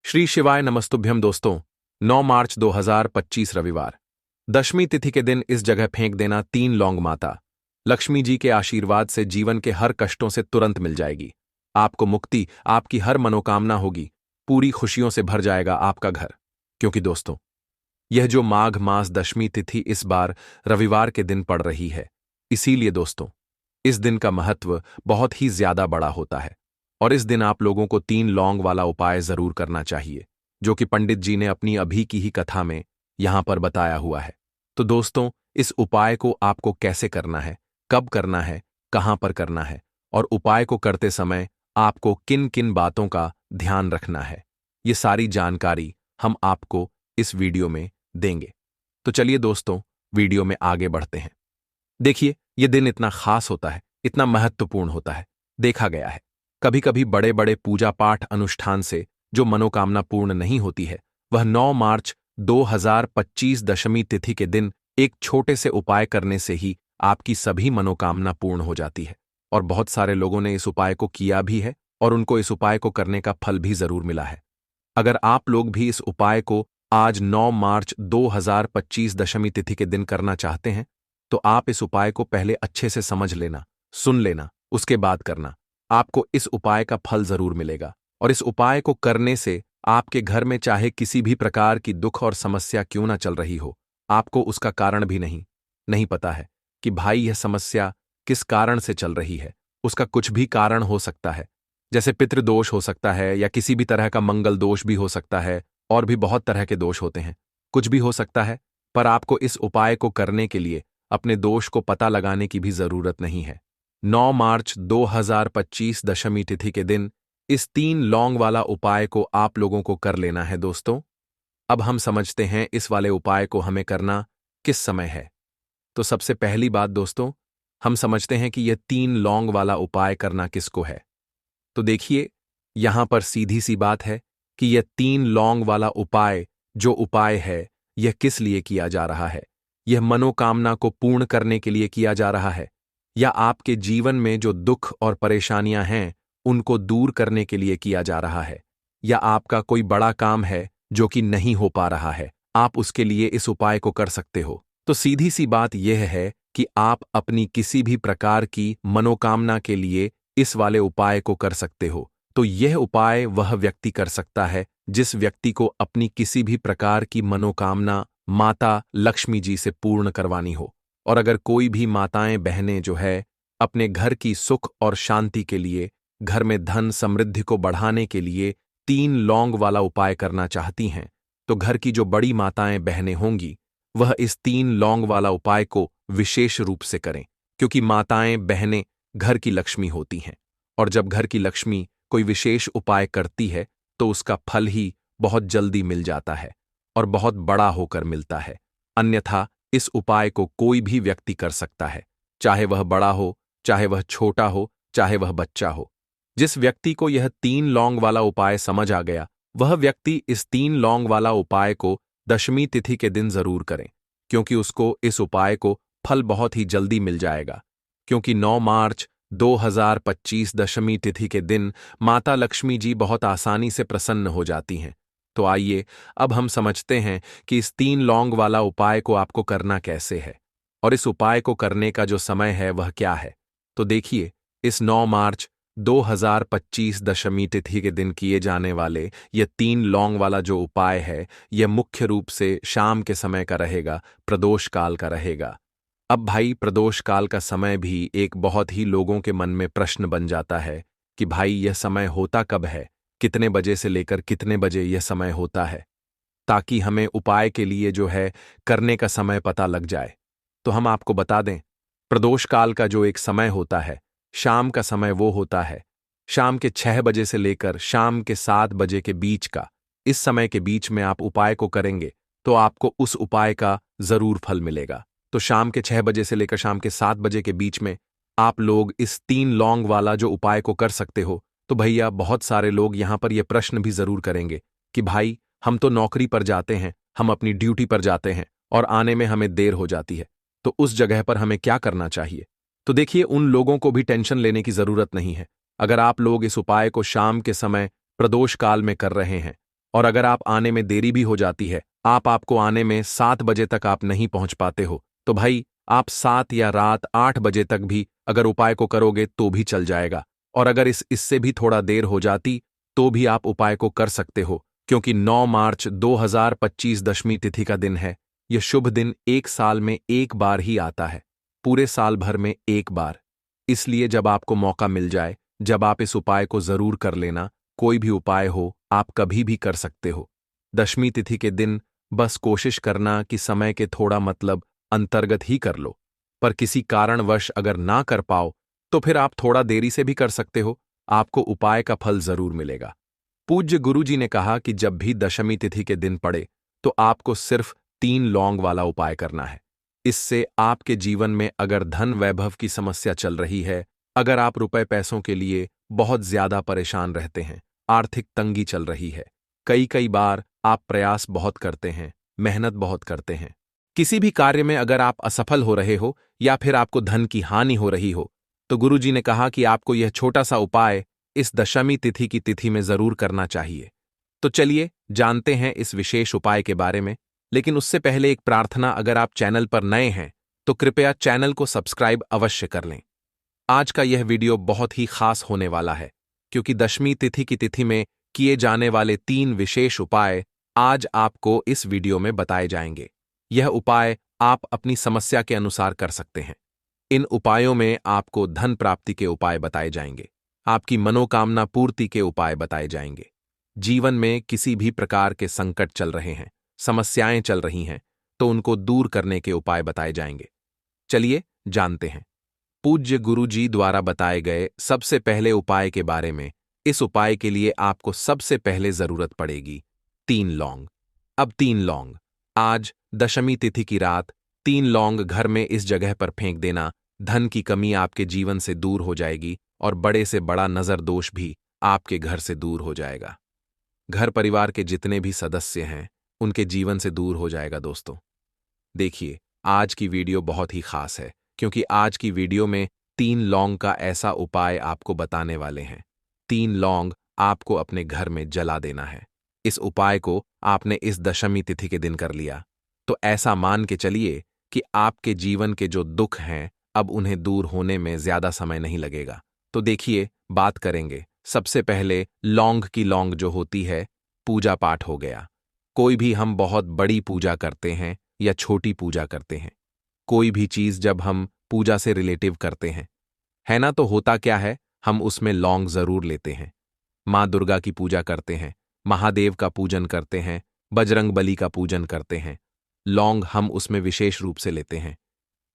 श्री शिवाय नमस्तुभ्यम दोस्तों। 9 मार्च 2025 रविवार, दशमी तिथि के दिन इस जगह फेंक देना 3 लौंग। माता लक्ष्मी जी के आशीर्वाद से जीवन के हर कष्टों से तुरंत मिल जाएगी। आपको मुक्ति, आपकी हर मनोकामना होगी, पूरी खुशियों से भर जाएगा आपका घर। क्योंकि दोस्तों, यह जो माघ मास दशमी तिथि इस बार रविवार के दिन पड़ रही है, इसीलिए दोस्तों इस दिन का महत्व बहुत ही ज्यादा बड़ा होता है। और इस दिन आप लोगों को 3 लौंग वाला उपाय जरूर करना चाहिए, जो कि पंडित जी ने अपनी अभी की ही कथा में यहां पर बताया हुआ है। तो दोस्तों, इस उपाय को आपको कैसे करना है, कब करना है, कहां पर करना है, और उपाय को करते समय आपको किन किन बातों का ध्यान रखना है, ये सारी जानकारी हम आपको इस वीडियो में देंगे। तो चलिए दोस्तों, वीडियो में आगे बढ़ते हैं। देखिए, यह दिन इतना खास होता है, इतना महत्वपूर्ण होता है। देखा गया है कभी कभी बड़े बड़े पूजा पाठ अनुष्ठान से जो मनोकामना पूर्ण नहीं होती है, वह 9 मार्च 2025 दशमी तिथि के दिन एक छोटे से उपाय करने से ही आपकी सभी मनोकामना पूर्ण हो जाती है। और बहुत सारे लोगों ने इस उपाय को किया भी है और उनको इस उपाय को करने का फल भी जरूर मिला है। अगर आप लोग भी इस उपाय को आज 9 मार्च 2025 दशमी तिथि के दिन करना चाहते हैं, तो आप इस उपाय को पहले अच्छे से समझ लेना, सुन लेना, उसके बाद करना। आपको इस उपाय का फल जरूर मिलेगा। और इस उपाय को करने से आपके घर में चाहे किसी भी प्रकार की दुख और समस्या क्यों ना चल रही हो, आपको उसका कारण भी नहीं पता है कि भाई यह समस्या किस कारण से चल रही है। उसका कुछ भी कारण हो सकता है, जैसे पितृदोष हो सकता है, या किसी भी तरह का मंगल दोष भी हो सकता है, और भी बहुत तरह के दोष होते हैं। कुछ भी हो सकता है, पर आपको इस उपाय को करने के लिए अपने दोष को पता लगाने की भी जरूरत नहीं है। 9 मार्च 2025 दशमी तिथि के दिन इस 3 लौंग वाला उपाय को आप लोगों को कर लेना है। दोस्तों, अब हम समझते हैं इस वाले उपाय को हमें करना किस समय है। तो सबसे पहली बात दोस्तों, हम समझते हैं कि यह 3 लौंग वाला उपाय करना किसको है। तो देखिए, यहां पर सीधी सी बात है कि यह 3 लौंग वाला उपाय जो उपाय है, यह किस लिए किया जा रहा है। यह मनोकामना को पूर्ण करने के लिए किया जा रहा है, या आपके जीवन में जो दुख और परेशानियां हैं उनको दूर करने के लिए किया जा रहा है, या आपका कोई बड़ा काम है जो कि नहीं हो पा रहा है, आप उसके लिए इस उपाय को कर सकते हो। तो सीधी सी बात यह है कि आप अपनी किसी भी प्रकार की मनोकामना के लिए इस वाले उपाय को कर सकते हो। तो यह उपाय वह व्यक्ति कर सकता है जिस व्यक्ति को अपनी किसी भी प्रकार की मनोकामना माता लक्ष्मी जी से पूर्ण करवानी हो। और अगर कोई भी माताएं बहनें जो है अपने घर की सुख और शांति के लिए, घर में धन समृद्धि को बढ़ाने के लिए 3 लौंग वाला उपाय करना चाहती हैं, तो घर की जो बड़ी माताएं बहनें होंगी वह इस 3 लौंग वाला उपाय को विशेष रूप से करें। क्योंकि माताएं बहनें घर की लक्ष्मी होती हैं, और जब घर की लक्ष्मी कोई विशेष उपाय करती है तो उसका फल ही बहुत जल्दी मिल जाता है और बहुत बड़ा होकर मिलता है। अन्यथा इस उपाय को कोई भी व्यक्ति कर सकता है, चाहे वह बड़ा हो, चाहे वह छोटा हो, चाहे वह बच्चा हो। जिस व्यक्ति को यह 3 लौंग वाला उपाय समझ आ गया, वह व्यक्ति इस 3 लौंग वाला उपाय को दशमी तिथि के दिन जरूर करें, क्योंकि उसको इस उपाय को फल बहुत ही जल्दी मिल जाएगा। क्योंकि 9 मार्च 2025 दशमी तिथि के दिन माता लक्ष्मी जी बहुत आसानी से प्रसन्न हो जाती हैं। तो आइए अब हम समझते हैं कि इस 3 लौंग वाला उपाय को आपको करना कैसे है, और इस उपाय को करने का जो समय है वह क्या है। तो देखिए, इस 9 मार्च 2025 दशमी तिथि के दिन किए जाने वाले यह 3 लौंग वाला जो उपाय है, यह मुख्य रूप से शाम के समय का रहेगा, प्रदोष काल का रहेगा। अब भाई, प्रदोष काल का समय भी एक बहुत ही लोगों के मन में प्रश्न बन जाता है कि भाई यह समय होता कब है, कितने बजे से लेकर कितने बजे यह समय होता है, ताकि हमें उपाय के लिए जो है करने का समय पता लग जाए। तो हम आपको बता दें, प्रदोष काल का जो एक समय होता है, शाम का समय, वो होता है शाम के 6 बजे से लेकर शाम के 7 बजे के बीच का। इस समय के बीच में आप उपाय को करेंगे तो आपको उस उपाय का जरूर फल मिलेगा। तो शाम के 6 बजे से लेकर शाम के 7 बजे के बीच में आप लोग इस 3 लौंग वाला जो उपाय को कर सकते हो। तो भैया, बहुत सारे लोग यहां पर यह प्रश्न भी जरूर करेंगे कि भाई, हम तो नौकरी पर जाते हैं, हम अपनी ड्यूटी पर जाते हैं और आने में हमें देर हो जाती है, तो उस जगह पर हमें क्या करना चाहिए। तो देखिए, उन लोगों को भी टेंशन लेने की जरूरत नहीं है। अगर आप लोग इस उपाय को शाम के समय प्रदोष काल में कर रहे हैं, और अगर आप आने में देरी भी हो जाती है, आपको आने में 7 बजे तक आप नहीं पहुंच पाते हो, तो भाई आप 7 या रात 8 बजे तक भी अगर उपाय को करोगे तो भी चल जाएगा। और अगर इससे भी थोड़ा देर हो जाती तो भी आप उपाय को कर सकते हो, क्योंकि 9 मार्च 2025 दशमी तिथि का दिन है। यह शुभ दिन एक साल में एक बार ही आता है, पूरे साल भर में एक बार। इसलिए जब आपको मौका मिल जाए, जब आप इस उपाय को जरूर कर लेना। कोई भी उपाय हो, आप कभी भी कर सकते हो। दशमी तिथि के दिन बस कोशिश करना कि समय के थोड़ा मतलब अंतर्गत ही कर लो। पर किसी कारणवश अगर ना कर पाओ तो फिर आप थोड़ा देरी से भी कर सकते हो, आपको उपाय का फल जरूर मिलेगा। पूज्य गुरुजी ने कहा कि जब भी दशमी तिथि के दिन पड़े तो आपको सिर्फ 3 लौंग वाला उपाय करना है। इससे आपके जीवन में अगर धन वैभव की समस्या चल रही है, अगर आप रुपए पैसों के लिए बहुत ज्यादा परेशान रहते हैं, आर्थिक तंगी चल रही है, कई कई बार आप प्रयास बहुत करते हैं, मेहनत बहुत करते हैं, किसी भी कार्य में अगर आप असफल हो रहे हो या फिर आपको धन की हानि हो रही हो, तो गुरुजी ने कहा कि आपको यह छोटा सा उपाय इस दशमी तिथि की तिथि में जरूर करना चाहिए। तो चलिए जानते हैं इस विशेष उपाय के बारे में। लेकिन उससे पहले एक प्रार्थना, अगर आप चैनल पर नए हैं तो कृपया चैनल को सब्सक्राइब अवश्य कर लें। आज का यह वीडियो बहुत ही खास होने वाला है, क्योंकि दशमी तिथि की तिथि में किए जाने वाले 3 विशेष उपाय आज आपको इस वीडियो में बताए जाएंगे। यह उपाय आप अपनी समस्या के अनुसार कर सकते हैं। इन उपायों में आपको धन प्राप्ति के उपाय बताए जाएंगे, आपकी मनोकामना पूर्ति के उपाय बताए जाएंगे। जीवन में किसी भी प्रकार के संकट चल रहे हैं, समस्याएं चल रही हैं, तो उनको दूर करने के उपाय बताए जाएंगे। चलिए जानते हैं पूज्य गुरुजी द्वारा बताए गए सबसे पहले उपाय के बारे में। इस उपाय के लिए आपको सबसे पहले जरूरत पड़ेगी 3 लौंग। अब 3 लौंग, आज दशमी तिथि की रात 3 लौंग घर में इस जगह पर फेंक देना। धन की कमी आपके जीवन से दूर हो जाएगी और बड़े से बड़ा नजर दोष भी आपके घर से दूर हो जाएगा। घर परिवार के जितने भी सदस्य हैं उनके जीवन से दूर हो जाएगा। दोस्तों देखिए, आज की वीडियो बहुत ही खास है, क्योंकि आज की वीडियो में 3 लौंग का ऐसा उपाय आपको बताने वाले हैं। 3 लौंग आपको अपने घर में जला देना है। इस उपाय को आपने इस दशमी तिथि के दिन कर लिया तो ऐसा मान के चलिए कि आपके जीवन के जो दुख हैं अब उन्हें दूर होने में ज्यादा समय नहीं लगेगा। तो देखिए, बात करेंगे सबसे पहले लौंग की। लौंग जो होती है, पूजा पाठ हो गया। कोई भी हम बहुत बड़ी पूजा करते हैं या छोटी पूजा करते हैं, कोई भी चीज जब हम पूजा से रिलेटिव करते हैं, है ना, तो होता क्या है, हम उसमें लौंग जरूर लेते हैं। माँ दुर्गा की पूजा करते हैं, महादेव का पूजन करते हैं, बजरंग बली का पूजन करते हैं, लौंग हम उसमें विशेष रूप से लेते हैं।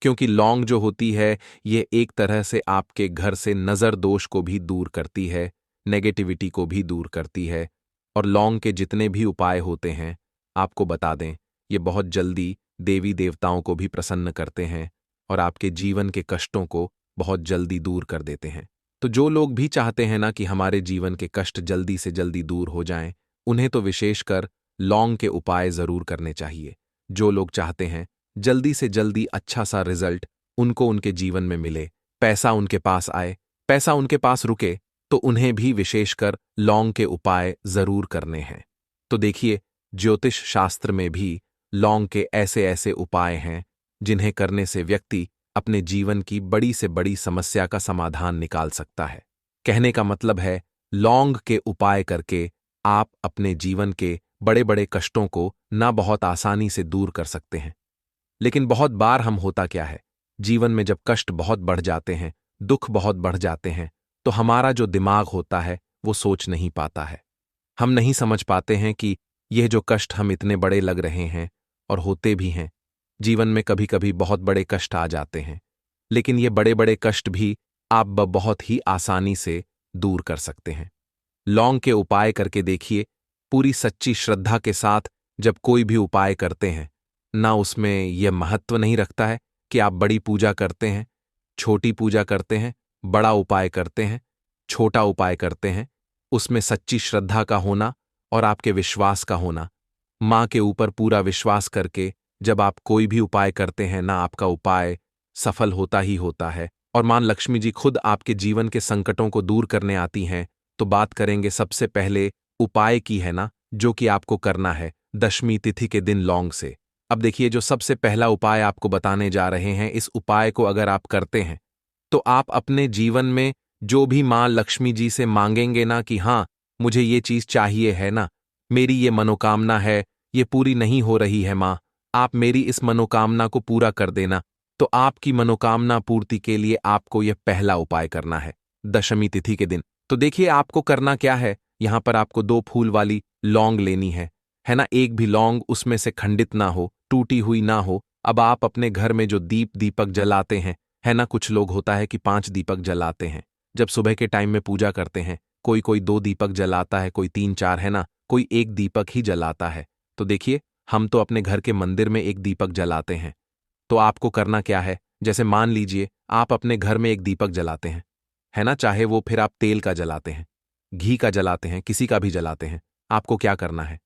क्योंकि लौंग जो होती है, ये एक तरह से आपके घर से नजर दोष को भी दूर करती है, नेगेटिविटी को भी दूर करती है। और लौंग के जितने भी उपाय होते हैं, आपको बता दें, ये बहुत जल्दी देवी देवताओं को भी प्रसन्न करते हैं और आपके जीवन के कष्टों को बहुत जल्दी दूर कर देते हैं। तो जो लोग भी चाहते हैं ना कि हमारे जीवन के कष्ट जल्दी से जल्दी दूर हो जाएं, उन्हें तो विशेषकर लौंग के उपाय जरूर करने चाहिए। जो लोग चाहते हैं जल्दी से जल्दी अच्छा सा रिजल्ट उनको उनके जीवन में मिले, पैसा उनके पास आए, पैसा उनके पास रुके, तो उन्हें भी विशेषकर लौंग के उपाय जरूर करने हैं। तो देखिए, ज्योतिष शास्त्र में भी लौंग के ऐसे ऐसे उपाय हैं जिन्हें करने से व्यक्ति अपने जीवन की बड़ी से बड़ी समस्या का समाधान निकाल सकता है। कहने का मतलब है, लौंग के उपाय करके आप अपने जीवन के बड़े बड़े कष्टों को ना बहुत आसानी से दूर कर सकते हैं। लेकिन बहुत बार हम होता क्या है, जीवन में जब कष्ट बहुत बढ़ जाते हैं, दुख बहुत बढ़ जाते हैं, तो हमारा जो दिमाग होता है वो सोच नहीं पाता है। हम नहीं समझ पाते हैं कि यह जो कष्ट हम इतने बड़े लग रहे हैं, और होते भी हैं, जीवन में कभी कभी बहुत बड़े कष्ट आ जाते हैं, लेकिन ये बड़े बड़े कष्ट भी आप बहुत ही आसानी से दूर कर सकते हैं। लौंग के उपाय करके देखिए, पूरी सच्ची श्रद्धा के साथ जब कोई भी उपाय करते हैं ना, उसमें यह महत्व नहीं रखता है कि आप बड़ी पूजा करते हैं, छोटी पूजा करते हैं, बड़ा उपाय करते हैं, छोटा उपाय करते हैं, उसमें सच्ची श्रद्धा का होना और आपके विश्वास का होना। माँ के ऊपर पूरा विश्वास करके जब आप कोई भी उपाय करते हैं ना, आपका उपाय सफल होता ही होता है और मां लक्ष्मी जी खुद आपके जीवन के संकटों को दूर करने आती हैं। तो बात करेंगे सबसे पहले उपाय की, है ना, जो कि आपको करना है दशमी तिथि के दिन लौंग से। अब देखिए, जो सबसे पहला उपाय आपको बताने जा रहे हैं, इस उपाय को अगर आप करते हैं तो आप अपने जीवन में जो भी माँ लक्ष्मी जी से मांगेंगे ना कि हाँ, मुझे ये चीज चाहिए है ना, मेरी ये मनोकामना है, ये पूरी नहीं हो रही है माँ, आप मेरी इस मनोकामना को पूरा कर देना। तो आपकी मनोकामना पूर्ति के लिए आपको यह पहला उपाय करना है दशमी तिथि के दिन। तो देखिए, आपको करना क्या है, यहां पर आपको 2 फूल वाली लौंग लेनी है ना। एक भी लौंग उसमें से खंडित ना हो, टूटी हुई ना हो। अब आप अपने घर में जो दीपक जलाते हैं, है ना, कुछ लोग होता है कि 5 दीपक जलाते हैं जब सुबह के टाइम में पूजा करते हैं। कोई कोई 2 दीपक जलाता है, कोई 3-4, है ना, कोई 1 दीपक ही जलाता है। तो देखिए, हम तो अपने घर के मंदिर में 1 दीपक जलाते हैं। तो आपको करना क्या है, जैसे मान लीजिए आप अपने घर में 1 दीपक जलाते हैं, है ना, चाहे वो फिर आप तेल का जलाते हैं, घी का जलाते हैं, किसी का भी जलाते हैं। आपको क्या करना है,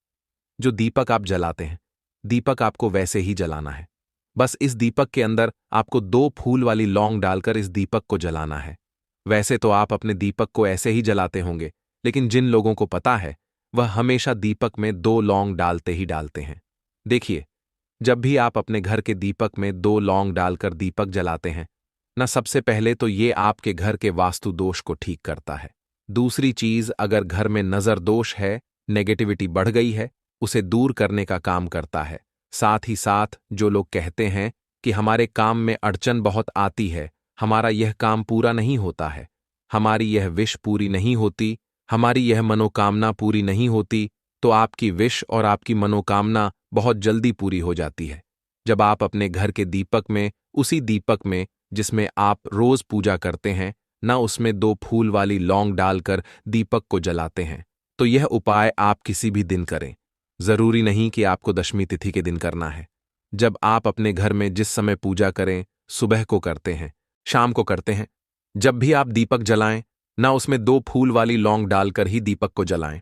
जो दीपक आप जलाते हैं, दीपक आपको वैसे ही जलाना है। बस इस दीपक के अंदर आपको 2 फूल वाली लौंग डालकर इस दीपक को जलाना है। वैसे तो आप अपने दीपक को ऐसे ही जलाते होंगे, लेकिन जिन लोगों को पता है वह हमेशा दीपक में 2 लौंग डालते ही डालते हैं। देखिए, जब भी आप अपने घर के दीपक में 2 लौंग डालकर दीपक जलाते हैं ना, सबसे पहले तो ये आपके घर के वास्तु दोष को ठीक करता है। दूसरी चीज, अगर घर में नजर दोष है, नेगेटिविटी बढ़ गई है, उसे दूर करने का काम करता है। साथ ही साथ जो लोग कहते हैं कि हमारे काम में अड़चन बहुत आती है, हमारा यह काम पूरा नहीं होता है, हमारी यह विश पूरी नहीं होती, हमारी यह मनोकामना पूरी नहीं होती, तो आपकी विश और आपकी मनोकामना बहुत जल्दी पूरी हो जाती है जब आप अपने घर के दीपक में, उसी दीपक में जिसमें आप रोज पूजा करते हैं ना, उसमें 2 फूल वाली लौंग डालकर दीपक को जलाते हैं। तो यह उपाय आप किसी भी दिन करें, जरूरी नहीं कि आपको दशमी तिथि के दिन करना है। जब आप अपने घर में जिस समय पूजा करें, सुबह को करते हैं, शाम को करते हैं, जब भी आप दीपक जलाएं ना, उसमें 2 फूल वाली लौंग डालकर ही दीपक को जलाएं।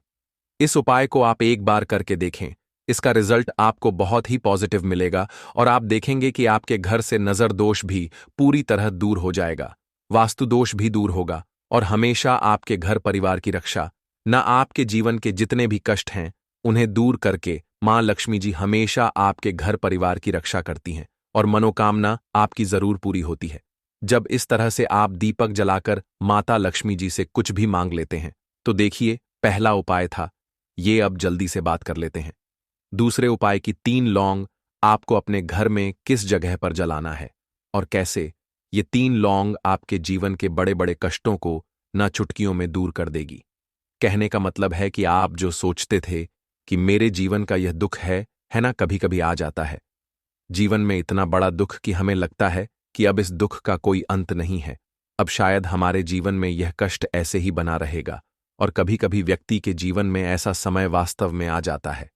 इस उपाय को आप एक बार करके देखें, इसका रिजल्ट आपको बहुत ही पॉजिटिव मिलेगा और आप देखेंगे कि आपके घर से नजर दोष भी पूरी तरह दूर हो जाएगा, वास्तु दोष भी दूर होगा और हमेशा आपके घर परिवार की रक्षा, न आपके जीवन के जितने भी कष्ट हैं उन्हें दूर करके मां लक्ष्मी जी हमेशा आपके घर परिवार की रक्षा करती हैं और मनोकामना आपकी जरूर पूरी होती है। जब इस तरह से आप दीपक जलाकर माता लक्ष्मी जी से कुछ भी मांग लेते हैं, तो देखिए, पहला उपाय था ये। अब जल्दी से बात कर लेते हैं दूसरे उपाय की। 3 लौंग आपको अपने घर में किस जगह पर जलाना है और कैसे। ये 3 लौंग आपके जीवन के बड़े बड़े कष्टों को न चुटकियों में दूर कर देगी। कहने का मतलब है कि आप जो सोचते थे कि मेरे जीवन का यह दुख है ना, कभी कभी आ जाता है जीवन में इतना बड़ा दुख कि हमें लगता है कि अब इस दुख का कोई अंत नहीं है, अब शायद हमारे जीवन में यह कष्ट ऐसे ही बना रहेगा। और कभी कभी व्यक्ति के जीवन में ऐसा समय वास्तव में आ जाता है।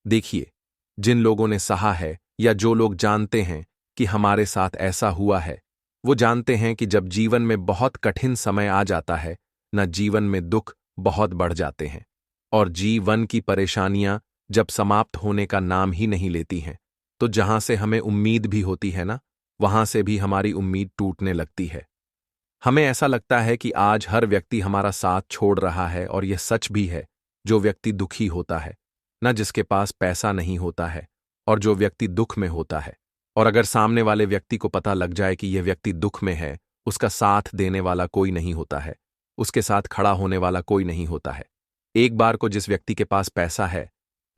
देखिए, जिन लोगों ने सहा है या जो लोग जानते हैं कि हमारे साथ ऐसा हुआ है, वो जानते हैं कि जब जीवन में बहुत कठिन समय आ जाता है न, जीवन में दुख बहुत बढ़ जाते हैं और जीवन की परेशानियां जब समाप्त होने का नाम ही नहीं लेती हैं, तो जहां से हमें उम्मीद भी होती है ना, वहां से भी हमारी उम्मीद टूटने लगती है। हमें ऐसा लगता है कि आज हर व्यक्ति हमारा साथ छोड़ रहा है और यह सच भी है। जो व्यक्ति दुखी होता है न, जिसके पास पैसा नहीं होता है और जो व्यक्ति दुख में होता है, और अगर सामने वाले व्यक्ति को पता लग जाए कि यह व्यक्ति दुख में है, उसका साथ देने वाला कोई नहीं होता है, उसके साथ खड़ा होने वाला कोई नहीं होता है। एक बार को जिस व्यक्ति के पास पैसा है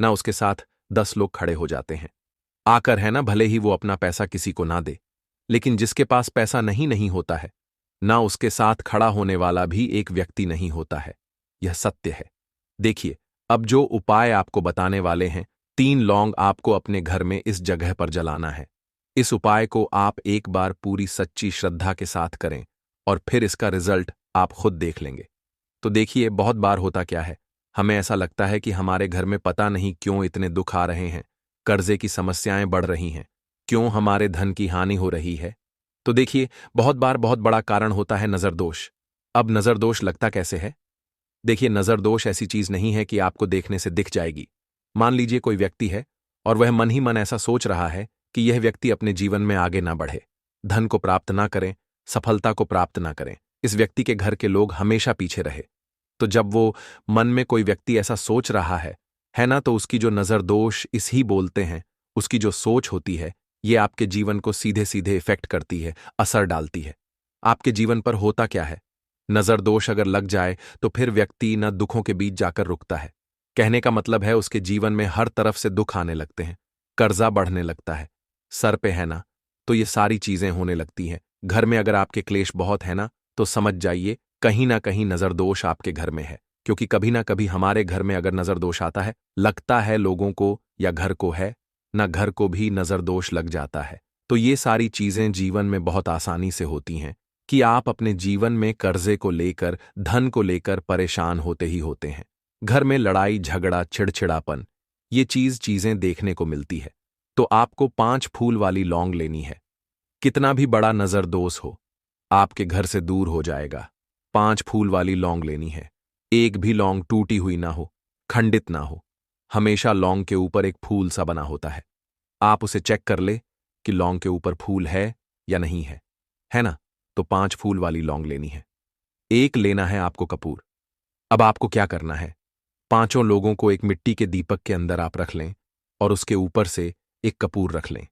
ना, उसके साथ 10 लोग खड़े हो जाते हैं आकर, है ना, भले ही वो अपना पैसा किसी को ना दे। लेकिन जिसके पास पैसा नहीं होता है ना, उसके साथ खड़ा होने वाला भी एक व्यक्ति नहीं होता है। यह सत्य है। देखिए, अब जो उपाय आपको बताने वाले हैं, 3 लौंग आपको अपने घर में इस जगह पर जलाना है। इस उपाय को आप एक बार पूरी सच्ची श्रद्धा के साथ करें और फिर इसका रिजल्ट आप खुद देख लेंगे। तो देखिए, बहुत बार होता क्या है, हमें ऐसा लगता है कि हमारे घर में पता नहीं क्यों इतने दुख आ रहे हैं, कर्जे की समस्याएं बढ़ रही हैं, क्यों हमारे धन की हानि हो रही है। तो देखिए, बहुत बार बहुत बड़ा कारण होता है नजर दोष। अब नजर दोष लगता कैसे है? देखिए, नजर दोष ऐसी चीज नहीं है कि आपको देखने से दिख जाएगी। मान लीजिए कोई व्यक्ति है और वह मन ही मन ऐसा सोच रहा है कि यह व्यक्ति अपने जीवन में आगे ना बढ़े, धन को प्राप्त ना करें, सफलता को प्राप्त ना करें, इस व्यक्ति के घर के लोग हमेशा पीछे रहे। तो जब वो मन में कोई व्यक्ति ऐसा सोच रहा है है ना। तो उसकी जो नज़र दोष इस ही बोलते हैं, उसकी जो सोच होती है, ये आपके जीवन को सीधे सीधे इफेक्ट करती है, असर डालती है। आपके जीवन पर होता क्या है, नज़र दोष अगर लग जाए तो फिर व्यक्ति न दुखों के बीच जाकर रुकता है। कहने का मतलब है उसके जीवन में हर तरफ से दुख आने लगते हैं, कर्जा बढ़ने लगता है, सर पे है ना, तो ये सारी चीजें होने लगती हैं। घर में अगर आपके क्लेश बहुत है ना, तो समझ जाइए कहीं ना कहीं नजर दोष आपके घर में है। क्योंकि कभी ना कभी हमारे घर में अगर नजर दोष आता है, लगता है लोगों को या घर को है ना, घर को भी नजर दोष लग जाता है। तो ये सारी चीजें जीवन में बहुत आसानी से होती हैं कि आप अपने जीवन में कर्जे को लेकर, धन को लेकर परेशान होते ही होते हैं। घर में लड़ाई झगड़ा चिड़चिड़ापन, ये चीजें देखने को मिलती है। तो आपको 5 फूल वाली लौंग लेनी है। कितना भी बड़ा नजर दोष हो, आपके घर से दूर हो जाएगा। 5 फूल वाली लौंग लेनी है। एक भी लौंग टूटी हुई ना हो, खंडित ना हो। हमेशा लौंग के ऊपर एक फूल सा बना होता है। आप उसे चेक कर ले कि लौंग के ऊपर फूल है या नहीं है ना। तो 5 फूल वाली लौंग लेनी है। एक लेना है आपको कपूर। अब आपको क्या करना है, 5 लोगों को एक मिट्टी के दीपक के अंदर आप रख लें और उसके ऊपर से एक कपूर रख लें।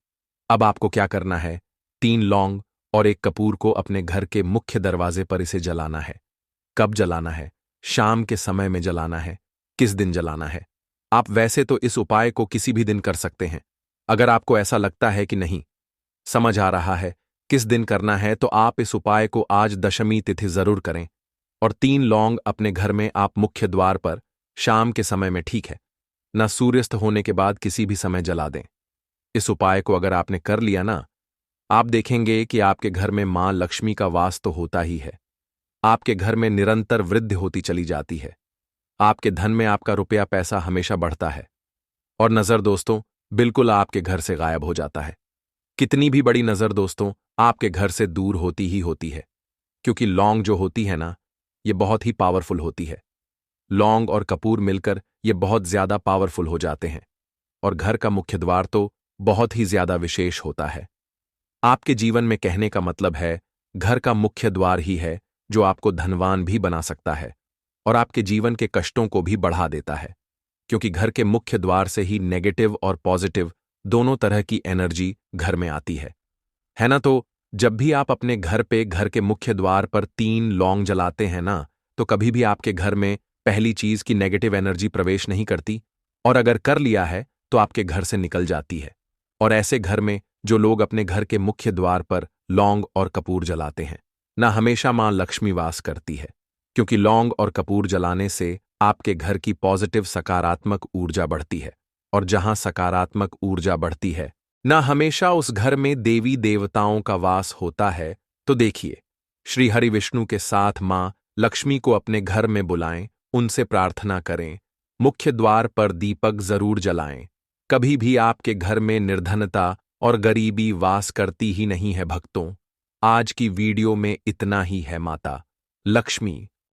अब आपको क्या करना है, 3 लौंग और एक कपूर को अपने घर के मुख्य दरवाजे पर इसे जलाना है। कब जलाना है, शाम के समय में जलाना है। किस दिन जलाना है, आप वैसे तो इस उपाय को किसी भी दिन कर सकते हैं। अगर आपको ऐसा लगता है कि नहीं समझ आ रहा है किस दिन करना है, तो आप इस उपाय को आज दशमी तिथि जरूर करें। और 3 लौंग अपने घर में आप मुख्य द्वार पर शाम के समय में, ठीक है ना, सूर्यास्त होने के बाद किसी भी समय जला दें। इस उपाय को अगर आपने कर लिया ना, आप देखेंगे कि आपके घर में मां लक्ष्मी का वास तो होता ही है। आपके घर में निरंतर वृद्धि होती चली जाती है। आपके धन में आपका रुपया पैसा हमेशा बढ़ता है। और नजर दोस्तों बिल्कुल आपके घर से गायब हो जाता है। कितनी भी बड़ी नजर दोस्तों आपके घर से दूर होती ही होती है। क्योंकि लौंग जो होती है ना, ये बहुत ही पावरफुल होती है। लौंग और कपूर मिलकर ये बहुत ज्यादा पावरफुल हो जाते हैं। और घर का मुख्य द्वार तो बहुत ही ज्यादा विशेष होता है। आपके जीवन में कहने का मतलब है घर का मुख्य द्वार ही है जो आपको धनवान भी बना सकता है और आपके जीवन के कष्टों को भी बढ़ा देता है। क्योंकि घर के मुख्य द्वार से ही नेगेटिव और पॉजिटिव दोनों तरह की एनर्जी घर में आती है ना। तो जब भी आप अपने घर पे घर के मुख्य द्वार पर 3 लौंग जलाते हैं ना, तो कभी भी आपके घर में पहली चीज की नेगेटिव एनर्जी प्रवेश नहीं करती, और अगर कर लिया है तो आपके घर से निकल जाती है। और ऐसे घर में जो लोग अपने घर के मुख्य द्वार पर लौंग और कपूर जलाते हैं ना, हमेशा मां लक्ष्मी वास करती है। क्योंकि लौंग और कपूर जलाने से आपके घर की पॉजिटिव सकारात्मक ऊर्जा बढ़ती है। और जहां सकारात्मक ऊर्जा बढ़ती है ना, हमेशा उस घर में देवी देवताओं का वास होता है। तो देखिए, श्री हरि विष्णु के साथ मां लक्ष्मी को अपने घर में बुलाएं, उनसे प्रार्थना करें, मुख्य द्वार पर दीपक जरूर जलाएं। कभी भी आपके घर में निर्धनता और गरीबी वास करती ही नहीं है भक्तों। आज की वीडियो में इतना ही है। माता लक्ष्मी